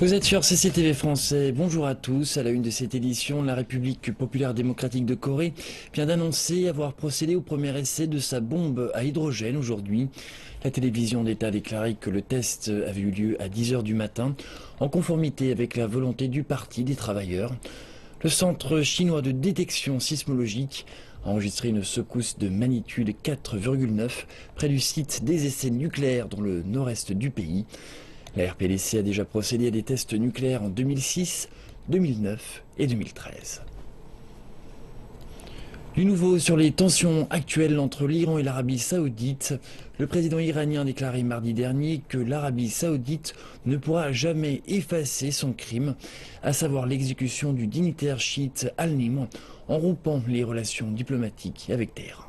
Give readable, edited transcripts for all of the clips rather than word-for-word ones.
Vous êtes sur CCTV français, bonjour à tous. À la une de cette édition, la République populaire démocratique de Corée vient d'annoncer avoir procédé au premier essai de sa bombe à hydrogène aujourd'hui. La télévision d'État a déclaré que le test avait eu lieu à 10 h du matin, en conformité avec la volonté du Parti des travailleurs. Le centre chinois de détection sismologique a enregistré une secousse de magnitude 4,9 près du site des essais nucléaires dans le nord-est du pays. La RPDC a déjà procédé à des tests nucléaires en 2006, 2009 et 2013. Du nouveau sur les tensions actuelles entre l'Iran et l'Arabie Saoudite, le président iranien a déclaré mardi dernier que l'Arabie Saoudite ne pourra jamais effacer son crime, à savoir l'exécution du dignitaire chiite Al-Nimr, en rompant les relations diplomatiques avec Téhéran.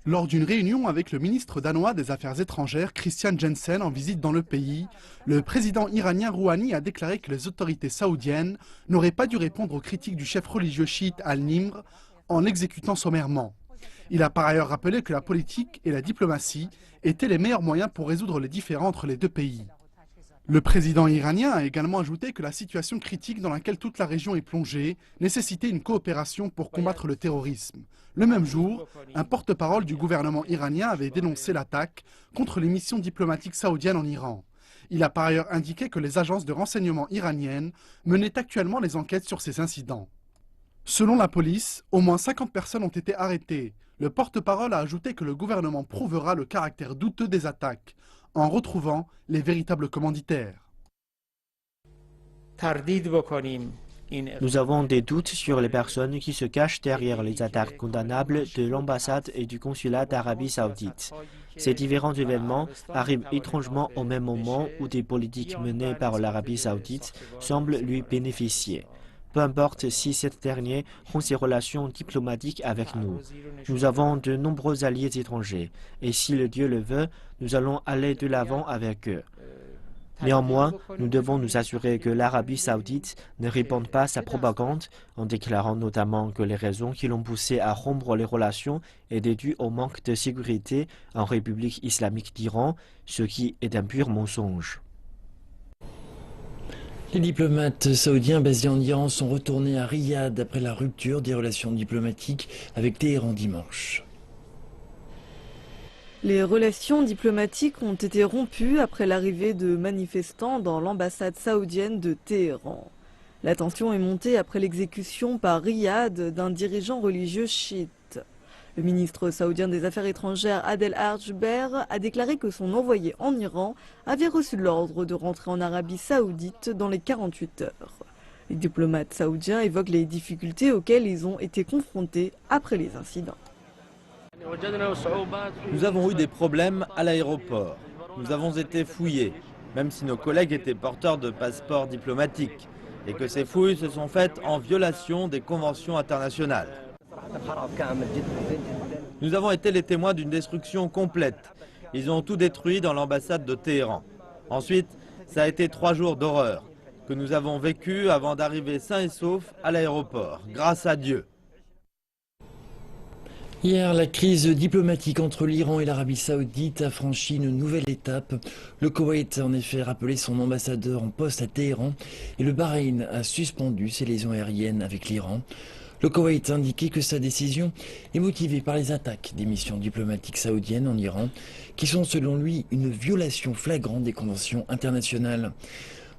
Lors d'une réunion avec le ministre danois des Affaires étrangères, Christian Jensen, en visite dans le pays, le président iranien Rouhani a déclaré que les autorités saoudiennes n'auraient pas dû répondre aux critiques du chef religieux chiite Al-Nimr en l'exécutant sommairement. Il a par ailleurs rappelé que la politique et la diplomatie étaient les meilleurs moyens pour résoudre les différends entre les deux pays. Le président iranien a également ajouté que la situation critique dans laquelle toute la région est plongée nécessitait une coopération pour combattre le terrorisme. Le même jour, un porte-parole du gouvernement iranien avait dénoncé l'attaque contre les missions diplomatiques saoudiennes en Iran. Il a par ailleurs indiqué que les agences de renseignement iraniennes menaient actuellement les enquêtes sur ces incidents. Selon la police, au moins 50 personnes ont été arrêtées. Le porte-parole a ajouté que le gouvernement prouvera le caractère douteux des attaques, en retrouvant les véritables commanditaires. Nous avons des doutes sur les personnes qui se cachent derrière les attaques condamnables de l'ambassade et du consulat d'Arabie Saoudite. Ces différents événements arrivent étrangement au même moment où des politiques menées par l'Arabie Saoudite semblent lui bénéficier. Peu importe si cette dernière rompt ses relations diplomatiques avec nous. Nous avons de nombreux alliés étrangers, et si le Dieu le veut, nous allons aller de l'avant avec eux. Néanmoins, nous devons nous assurer que l'Arabie Saoudite ne répande pas sa propagande, en déclarant notamment que les raisons qui l'ont poussé à rompre les relations étaient dues au manque de sécurité en République islamique d'Iran, ce qui est un pur mensonge. Les diplomates saoudiens basés en Iran sont retournés à Riyad après la rupture des relations diplomatiques avec Téhéran dimanche. Les relations diplomatiques ont été rompues après l'arrivée de manifestants dans l'ambassade saoudienne de Téhéran. La tension est montée après l'exécution par Riyad d'un dirigeant religieux chiite. Le ministre saoudien des Affaires étrangères Adel Al-Jubeir a déclaré que son envoyé en Iran avait reçu l'ordre de rentrer en Arabie Saoudite dans les 48 heures. Les diplomates saoudiens évoquent les difficultés auxquelles ils ont été confrontés après les incidents. Nous avons eu des problèmes à l'aéroport. Nous avons été fouillés, même si nos collègues étaient porteurs de passeports diplomatiques, et que ces fouilles se sont faites en violation des conventions internationales. Nous avons été les témoins d'une destruction complète. Ils ont tout détruit dans l'ambassade de Téhéran. Ensuite, ça a été 3 jours d'horreur que nous avons vécu avant d'arriver sains et saufs à l'aéroport, grâce à Dieu. Hier, la crise diplomatique entre l'Iran et l'Arabie Saoudite a franchi une nouvelle étape. Le Koweït a en effet rappelé son ambassadeur en poste à Téhéran et le Bahreïn a suspendu ses liaisons aériennes avec l'Iran. Le Koweït a indiqué que sa décision est motivée par les attaques des missions diplomatiques saoudiennes en Iran, qui sont selon lui une violation flagrante des conventions internationales.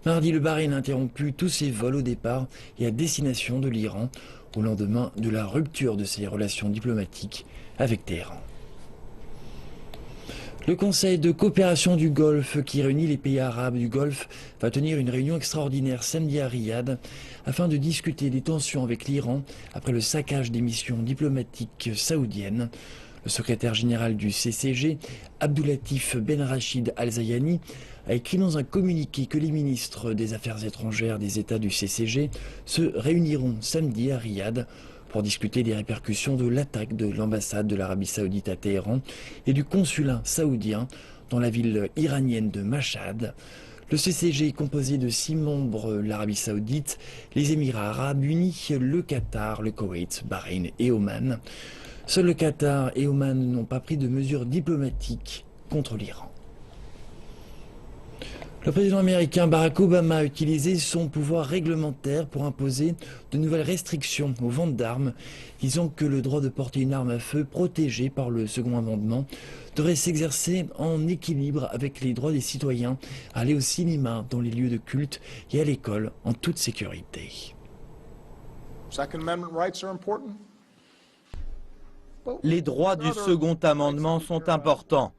Mardi, le Bahreïn a interrompu tous ses vols au départ et à destination de l'Iran, au lendemain de la rupture de ses relations diplomatiques avec Téhéran. Le Conseil de coopération du Golfe, qui réunit les pays arabes du Golfe, va tenir une réunion extraordinaire samedi à Riyad afin de discuter des tensions avec l'Iran après le saccage des missions diplomatiques saoudiennes. Le secrétaire général du CCG, Abdoulatif Ben Rachid Al-Zayani, a écrit dans un communiqué que les ministres des Affaires étrangères des États du CCG se réuniront samedi à Riyad pour discuter des répercussions de l'attaque de l'ambassade de l'Arabie Saoudite à Téhéran et du consulat saoudien dans la ville iranienne de Mashhad. Le CCG est composé de 6 membres, l'Arabie Saoudite, les Émirats Arabes Unis, le Qatar, le Koweït, Bahreïn et Oman. Seuls le Qatar et Oman n'ont pas pris de mesures diplomatiques contre l'Iran. Le président américain Barack Obama a utilisé son pouvoir réglementaire pour imposer de nouvelles restrictions aux ventes d'armes, disant que le droit de porter une arme à feu protégé par le second amendement devrait s'exercer en équilibre avec les droits des citoyens à aller au cinéma, dans les lieux de culte et à l'école en toute sécurité. Les droits du second amendement sont importants,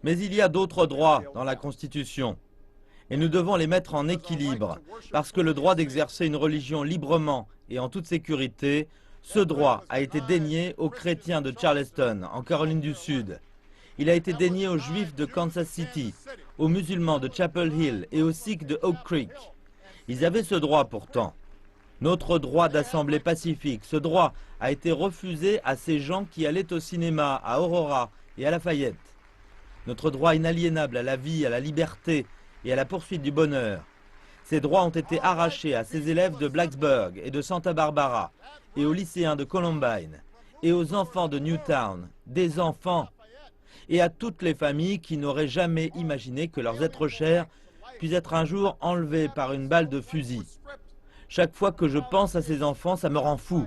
mais il y a d'autres droits dans la Constitution. Et nous devons les mettre en équilibre, parce que le droit d'exercer une religion librement et en toute sécurité, ce droit a été dénié aux chrétiens de Charleston, en Caroline du Sud. Il a été dénié aux juifs de Kansas City, aux musulmans de Chapel Hill et aux sikhs de Oak Creek. Ils avaient ce droit pourtant. Notre droit d'assemblée pacifique, ce droit a été refusé à ces gens qui allaient au cinéma, à Aurora et à Lafayette. Notre droit inaliénable à la vie, à la liberté et à la poursuite du bonheur. Ces droits ont été arrachés à ces élèves de Blacksburg et de Santa Barbara, et aux lycéens de Columbine, et aux enfants de Newtown, des enfants, et à toutes les familles qui n'auraient jamais imaginé que leurs êtres chers puissent être un jour enlevés par une balle de fusil. Chaque fois que je pense à ces enfants, ça me rend fou.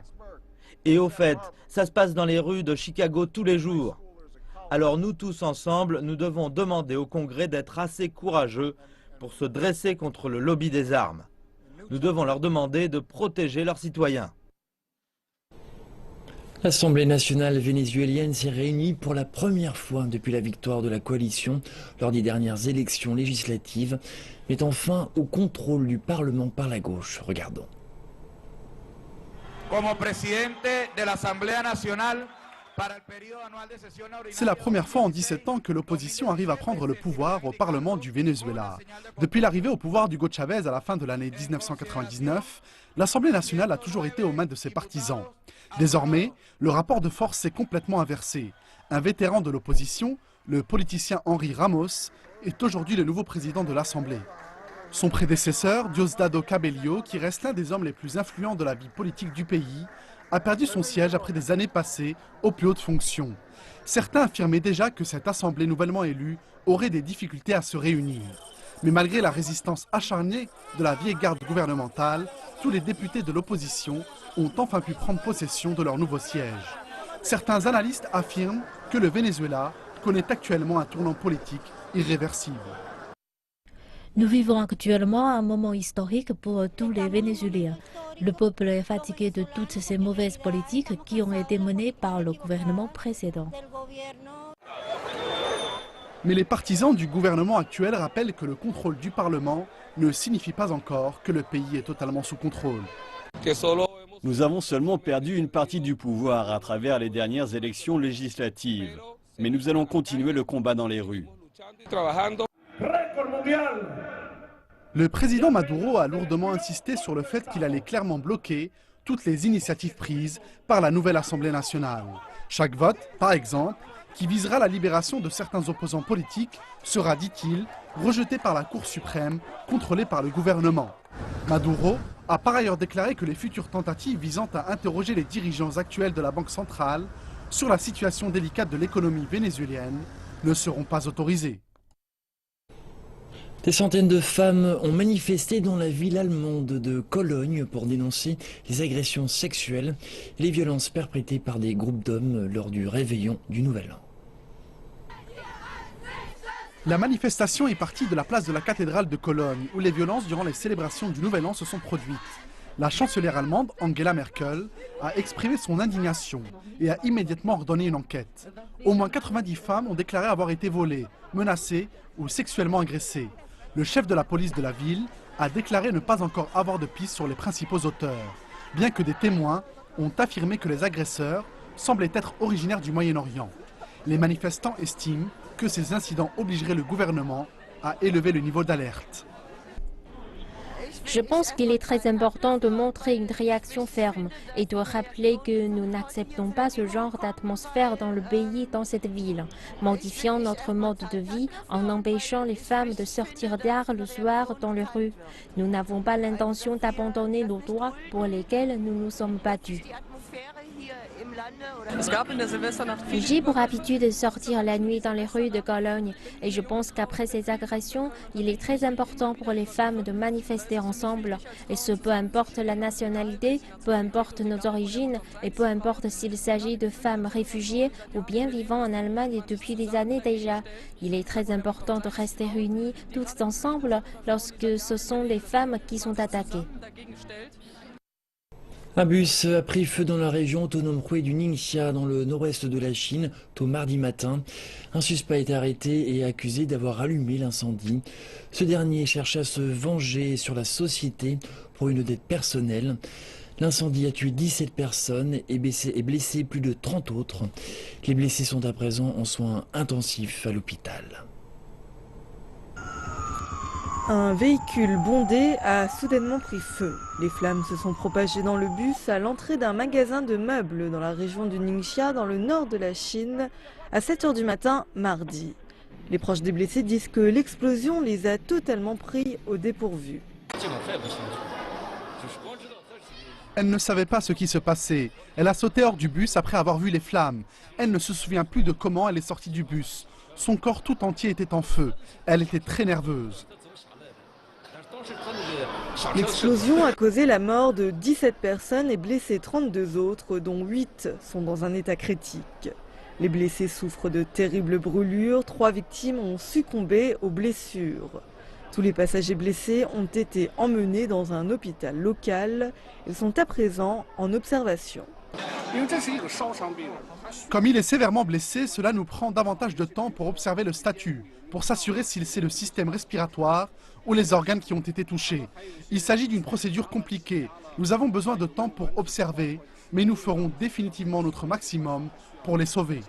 Et au fait, ça se passe dans les rues de Chicago tous les jours. Alors nous tous ensemble, nous devons demander au Congrès d'être assez courageux pour se dresser contre le lobby des armes. Nous devons leur demander de protéger leurs citoyens. L'Assemblée nationale vénézuélienne s'est réunie pour la première fois depuis la victoire de la coalition lors des dernières élections législatives, mettant fin au contrôle du Parlement par la gauche. Regardons. C'est la première fois en 17 ans que l'opposition arrive à prendre le pouvoir au Parlement du Venezuela. Depuis l'arrivée au pouvoir d'Hugo Chavez à la fin de l'année 1999, l'Assemblée nationale a toujours été aux mains de ses partisans. Désormais, le rapport de force s'est complètement inversé. Un vétéran de l'opposition, le politicien Henry Ramos, est aujourd'hui le nouveau président de l'Assemblée. Son prédécesseur, Diosdado Cabello, qui reste l'un des hommes les plus influents de la vie politique du pays, a perdu son siège après des années passées aux plus hautes fonctions. Certains affirmaient déjà que cette assemblée nouvellement élue aurait des difficultés à se réunir. Mais malgré la résistance acharnée de la vieille garde gouvernementale, tous les députés de l'opposition ont enfin pu prendre possession de leur nouveau siège. Certains analystes affirment que le Venezuela connaît actuellement un tournant politique irréversible. Nous vivons actuellement un moment historique pour tous les Vénézuéliens. Le peuple est fatigué de toutes ces mauvaises politiques qui ont été menées par le gouvernement précédent. Mais les partisans du gouvernement actuel rappellent que le contrôle du Parlement ne signifie pas encore que le pays est totalement sous contrôle. Nous avons seulement perdu une partie du pouvoir à travers les dernières élections législatives. Mais nous allons continuer le combat dans les rues. Le président Maduro a lourdement insisté sur le fait qu'il allait clairement bloquer toutes les initiatives prises par la nouvelle Assemblée nationale. Chaque vote, par exemple, qui visera la libération de certains opposants politiques, sera, dit-il, rejeté par la Cour suprême, contrôlée par le gouvernement. Maduro a par ailleurs déclaré que les futures tentatives visant à interroger les dirigeants actuels de la Banque centrale sur la situation délicate de l'économie vénézuélienne ne seront pas autorisées. Des centaines de femmes ont manifesté dans la ville allemande de Cologne pour dénoncer les agressions sexuelles et les violences perpétrées par des groupes d'hommes lors du réveillon du Nouvel An. La manifestation est partie de la place de la cathédrale de Cologne, où les violences durant les célébrations du Nouvel An se sont produites. La chancelière allemande, Angela Merkel, a exprimé son indignation et a immédiatement ordonné une enquête. Au moins 90 femmes ont déclaré avoir été volées, menacées ou sexuellement agressées. Le chef de la police de la ville a déclaré ne pas encore avoir de piste sur les principaux auteurs, bien que des témoins ont affirmé que les agresseurs semblaient être originaires du Moyen-Orient. Les manifestants estiment que ces incidents obligeraient le gouvernement à élever le niveau d'alerte. Je pense qu'il est très important de montrer une réaction ferme et de rappeler que nous n'acceptons pas ce genre d'atmosphère dans le pays, dans cette ville, modifiant notre mode de vie en empêchant les femmes de sortir tard le soir dans les rues. Nous n'avons pas l'intention d'abandonner nos droits pour lesquels nous nous sommes battus. J'ai pour habitude de sortir la nuit dans les rues de Cologne et je pense qu'après ces agressions, il est très important pour les femmes de manifester ensemble. Et ce, peu importe la nationalité, peu importe nos origines et peu importe s'il s'agit de femmes réfugiées ou bien vivant en Allemagne depuis des années déjà. Il est très important de rester unis tous ensemble lorsque ce sont les femmes qui sont attaquées. Un bus a pris feu dans la région autonome Hue du Ningxia, dans le nord-ouest de la Chine, tôt mardi matin. Un suspect a été arrêté et accusé d'avoir allumé l'incendie. Ce dernier cherche à se venger sur la société pour une dette personnelle. L'incendie a tué 17 personnes et blessé plus de 30 autres. Les blessés sont à présent en soins intensifs à l'hôpital. Un véhicule bondé a soudainement pris feu. Les flammes se sont propagées dans le bus à l'entrée d'un magasin de meubles dans la région du Ningxia, dans le nord de la Chine, à 7 h du matin, mardi. Les proches des blessés disent que l'explosion les a totalement pris au dépourvu. Elle ne savait pas ce qui se passait. Elle a sauté hors du bus après avoir vu les flammes. Elle ne se souvient plus de comment elle est sortie du bus. Son corps tout entier était en feu. Elle était très nerveuse. L'explosion a causé la mort de 17 personnes et blessé 32 autres, dont 8 sont dans un état critique. Les blessés souffrent de terribles brûlures. 3 victimes ont succombé aux blessures. Tous les passagers blessés ont été emmenés dans un hôpital local. Ils sont à présent en observation. Comme il est sévèrement blessé, cela nous prend davantage de temps pour observer le statut, pour s'assurer si c'est le système respiratoire ou les organes qui ont été touchés. Il s'agit d'une procédure compliquée. Nous avons besoin de temps pour observer, mais nous ferons définitivement notre maximum pour les sauver.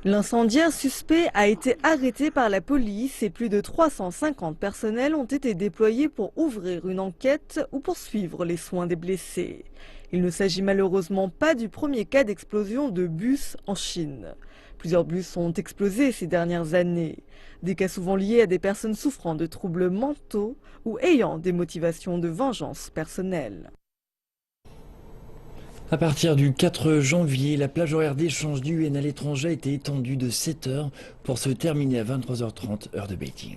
L'incendiaire suspect a été arrêté par la police et plus de 350 personnels ont été déployés pour ouvrir une enquête ou poursuivre les soins des blessés. Il ne s'agit malheureusement pas du premier cas d'explosion de bus en Chine. Plusieurs bus ont explosé ces dernières années. Des cas souvent liés à des personnes souffrant de troubles mentaux ou ayant des motivations de vengeance personnelle. À partir du 4 janvier, la plage horaire d'échange du Yuan à l'étranger a été étendue de 7 h pour se terminer à 23h30, heure de Beijing.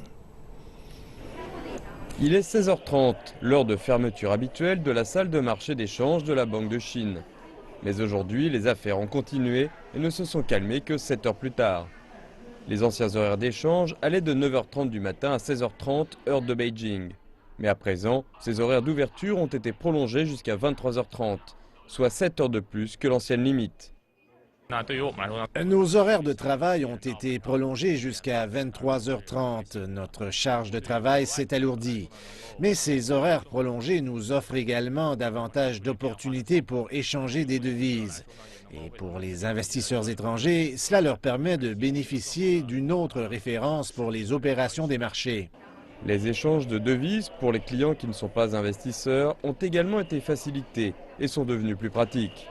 Il est 16h30, l'heure de fermeture habituelle de la salle de marché d'échange de la Banque de Chine. Mais aujourd'hui, les affaires ont continué et ne se sont calmées que 7 heures plus tard. Les anciens horaires d'échange allaient de 9h30 du matin à 16h30, heure de Beijing. Mais à présent, ces horaires d'ouverture ont été prolongés jusqu'à 23h30. Soit 7 heures de plus que l'ancienne limite. Nos horaires de travail ont été prolongés jusqu'à 23h30. Notre charge de travail s'est alourdie. Mais ces horaires prolongés nous offrent également davantage d'opportunités pour échanger des devises. Et pour les investisseurs étrangers, cela leur permet de bénéficier d'une autre référence pour les opérations des marchés. Les échanges de devises pour les clients qui ne sont pas investisseurs ont également été facilités et sont devenus plus pratiques.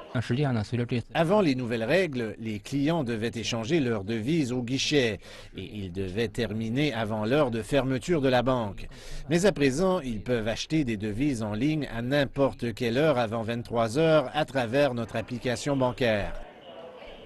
Avant les nouvelles règles, les clients devaient échanger leurs devises au guichet et ils devaient terminer avant l'heure de fermeture de la banque. Mais à présent, ils peuvent acheter des devises en ligne à n'importe quelle heure avant 23 heures à travers notre application bancaire.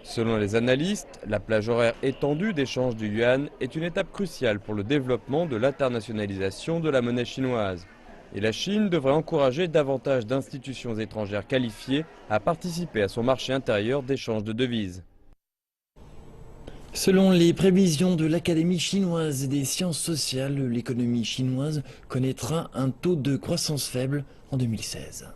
Selon les analystes, la plage horaire étendue d'échange du yuan est une étape cruciale pour le développement de l'internationalisation de la monnaie chinoise. Et la Chine devrait encourager davantage d'institutions étrangères qualifiées à participer à son marché intérieur d'échange de devises. Selon les prévisions de l'Académie chinoise des sciences sociales, l'économie chinoise connaîtra un taux de croissance faible en 2016.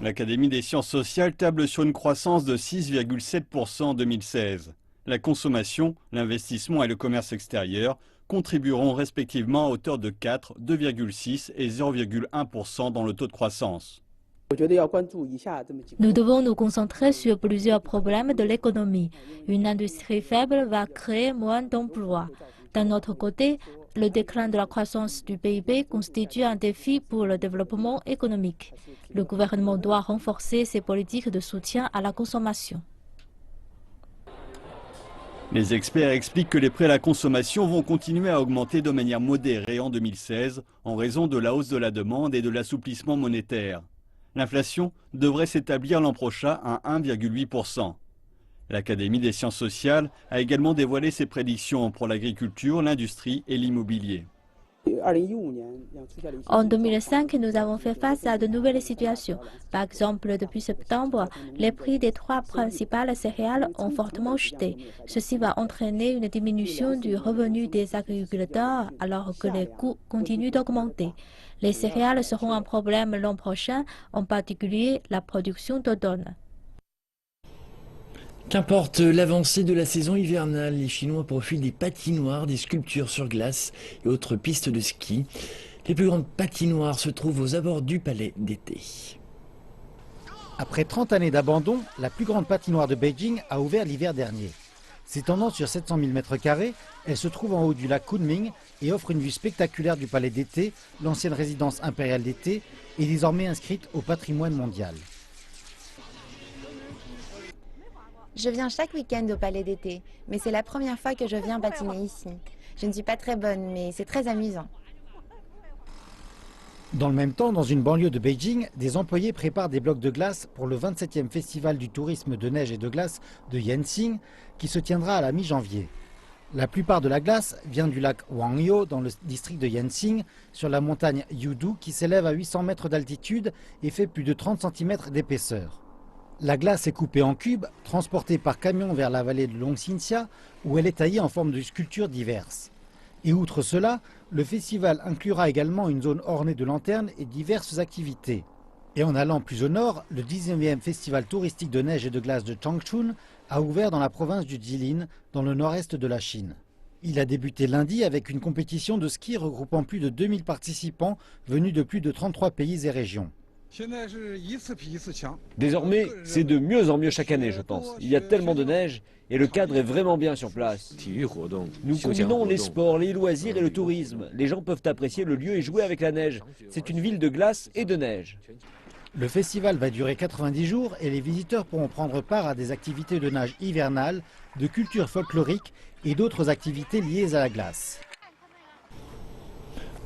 L'Académie des sciences sociales table sur une croissance de 6,7% en 2016. La consommation, l'investissement et le commerce extérieur contribueront respectivement à hauteur de 4, 2,6 et 0,1% dans le taux de croissance. Nous devons nous concentrer sur plusieurs problèmes de l'économie. Une industrie faible va créer moins d'emplois. D'un autre côté, le déclin de la croissance du PIB constitue un défi pour le développement économique. Le gouvernement doit renforcer ses politiques de soutien à la consommation. Les experts expliquent que les prêts à la consommation vont continuer à augmenter de manière modérée en 2016 en raison de la hausse de la demande et de l'assouplissement monétaire. L'inflation devrait s'établir l'an prochain à 1,8%. L'Académie des sciences sociales a également dévoilé ses prédictions pour l'agriculture, l'industrie et l'immobilier. En 2005, nous avons fait face à de nouvelles situations. Par exemple, depuis septembre, les prix des 3 principales céréales ont fortement chuté. Ceci va entraîner une diminution du revenu des agriculteurs alors que les coûts continuent d'augmenter. Les céréales seront un problème l'an prochain, en particulier la production d'automne. Qu'importe l'avancée de la saison hivernale, les Chinois profitent des patinoires, des sculptures sur glace et autres pistes de ski. Les plus grandes patinoires se trouvent aux abords du palais d'été. Après 30 années d'abandon, la plus grande patinoire de Beijing a ouvert l'hiver dernier. S'étendant sur 700 000 m², elle se trouve en haut du lac Kunming et offre une vue spectaculaire du palais d'été, l'ancienne résidence impériale d'été, et désormais inscrite au patrimoine mondial. Je viens chaque week-end au palais d'été, mais c'est la première fois que je viens patiner ici. Je ne suis pas très bonne, mais c'est très amusant. Dans le même temps, dans une banlieue de Beijing, des employés préparent des blocs de glace pour le 27e festival du tourisme de neige et de glace de Yanqing, qui se tiendra à la mi-janvier. La plupart de la glace vient du lac Wangyou dans le district de Yanqing, sur la montagne Youdu qui s'élève à 800 mètres d'altitude et fait plus de 30 cm d'épaisseur. La glace est coupée en cubes, transportée par camion vers la vallée de Longxinxia, où elle est taillée en forme de sculptures diverses. Et outre cela, le festival inclura également une zone ornée de lanternes et diverses activités. Et en allant plus au nord, le 19e festival touristique de neige et de glace de Changchun a ouvert dans la province du Jilin, dans le nord-est de la Chine. Il a débuté lundi avec une compétition de ski regroupant plus de 2000 participants venus de plus de 33 pays et régions. Désormais, c'est de mieux en mieux chaque année, je pense. Il y a tellement de neige et le cadre est vraiment bien sur place. Nous combinons les sports, les loisirs et le tourisme. Les gens peuvent apprécier le lieu et jouer avec la neige. C'est une ville de glace et de neige. Le festival va durer 90 jours et les visiteurs pourront prendre part à des activités de nage hivernale, de culture folklorique et d'autres activités liées à la glace.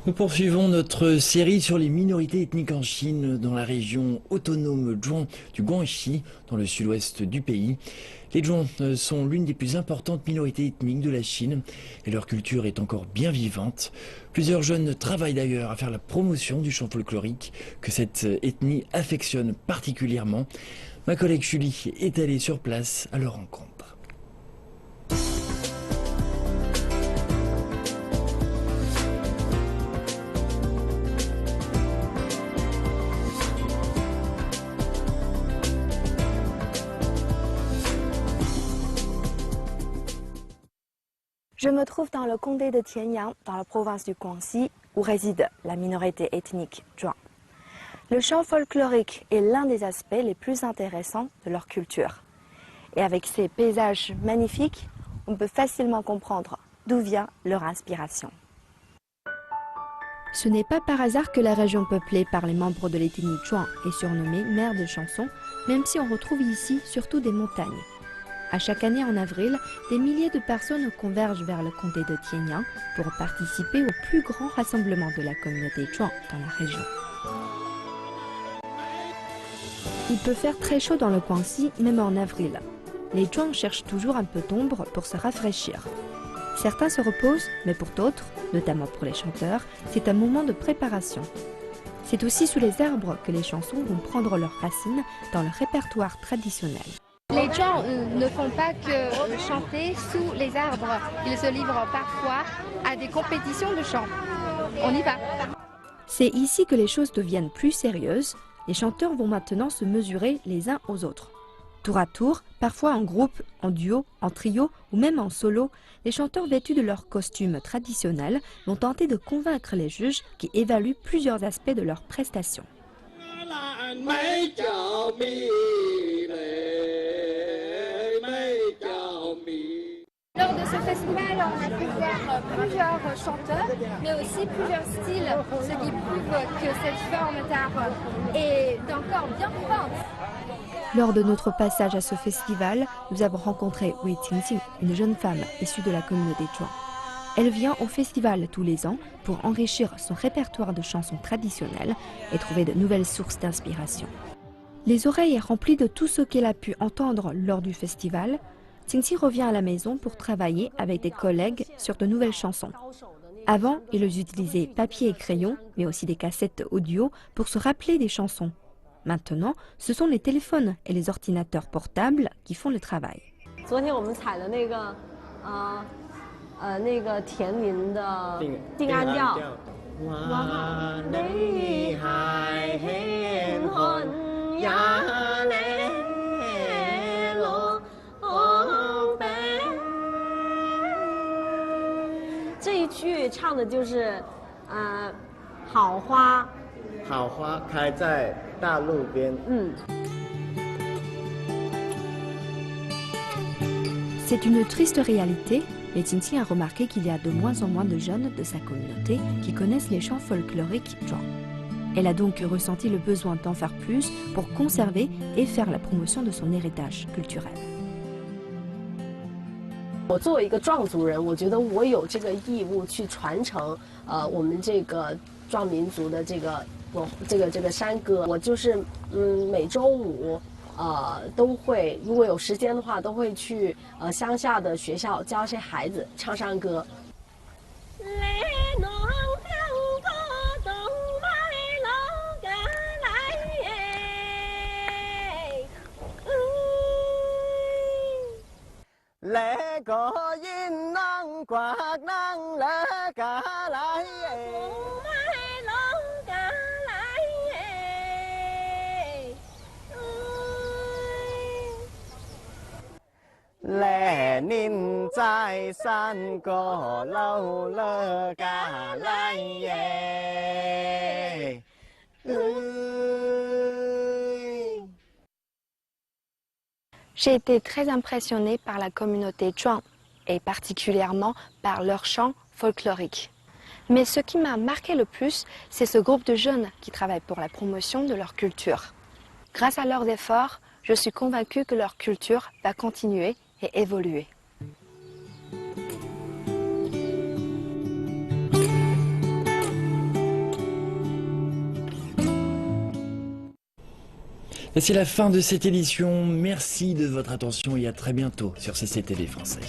Nous poursuivons notre série sur les minorités ethniques en Chine, dans la région autonome Zhuang du Guangxi, dans le sud-ouest du pays. Les Zhuang sont l'une des plus importantes minorités ethniques de la Chine et leur culture est encore bien vivante. Plusieurs jeunes travaillent d'ailleurs à faire la promotion du chant folklorique que cette ethnie affectionne particulièrement. Ma collègue Julie est allée sur place à leur rencontre. Je me trouve dans le comté de Tianyang, dans la province du Guangxi, où réside la minorité ethnique Zhuang. Le chant folklorique est l'un des aspects les plus intéressants de leur culture. Et avec ces paysages magnifiques, on peut facilement comprendre d'où vient leur inspiration. Ce n'est pas par hasard que la région peuplée par les membres de l'ethnie Zhuang est surnommée mer de chansons, même si on retrouve ici surtout des montagnes. À chaque année en avril, des milliers de personnes convergent vers le comté de Tianyang pour participer au plus grand rassemblement de la communauté Zhuang dans la région. Il peut faire très chaud dans le Guangxi, même en avril. Les Zhuang cherchent toujours un peu d'ombre pour se rafraîchir. Certains se reposent, mais pour d'autres, notamment pour les chanteurs, c'est un moment de préparation. C'est aussi sous les arbres que les chansons vont prendre leurs racines dans le répertoire traditionnel. Les Zhuang ne font pas que chanter sous les arbres. Ils se livrent parfois à des compétitions de chant. On y va. C'est ici que les choses deviennent plus sérieuses. Les chanteurs vont maintenant se mesurer les uns aux autres. Tour à tour, parfois en groupe, en duo, en trio ou même en solo, les chanteurs vêtus de leurs costumes traditionnels vont tenter de convaincre les juges qui évaluent plusieurs aspects de leurs prestations. Lors de ce festival, on a pu voir plusieurs chanteurs, mais aussi plusieurs styles, ce qui prouve que cette forme d'art est encore bien vivante. Lors de notre passage à ce festival, nous avons rencontré Wei Qingqing, une jeune femme issue de la communauté Zhuang. Elle vient au festival tous les ans pour enrichir son répertoire de chansons traditionnelles et trouver de nouvelles sources d'inspiration. Les oreilles remplies de tout ce qu'elle a pu entendre lors du festival, Qingqing revient à la maison pour travailler avec des collègues sur de nouvelles chansons. Avant, ils utilisaient papier et crayon, mais aussi des cassettes audio pour se rappeler des chansons. Maintenant, ce sont les téléphones et les ordinateurs portables qui font le travail. C'est une triste réalité, mais Qingqing a remarqué qu'il y a de moins en moins de jeunes de sa communauté qui connaissent les chants folkloriques Zhuang. Elle a donc ressenti le besoin d'en faire plus pour conserver et faire la promotion de son héritage culturel. 我作为一个壮族人，我觉得我有这个义务去传承我们这个壮民族的这个山歌。我就是每周五都会，如果有时间的话，都会去乡下的学校教一些孩子唱山歌。 J'ai été très impressionnée par la communauté Zhuang et particulièrement par leurs chants folkloriques. Mais ce qui m'a marqué le plus, c'est ce groupe de jeunes qui travaillent pour la promotion de leur culture. Grâce à leurs efforts, je suis convaincue que leur culture va continuer et évoluer. Et c'est la fin de cette édition. Merci de votre attention et à très bientôt sur CCTV Français.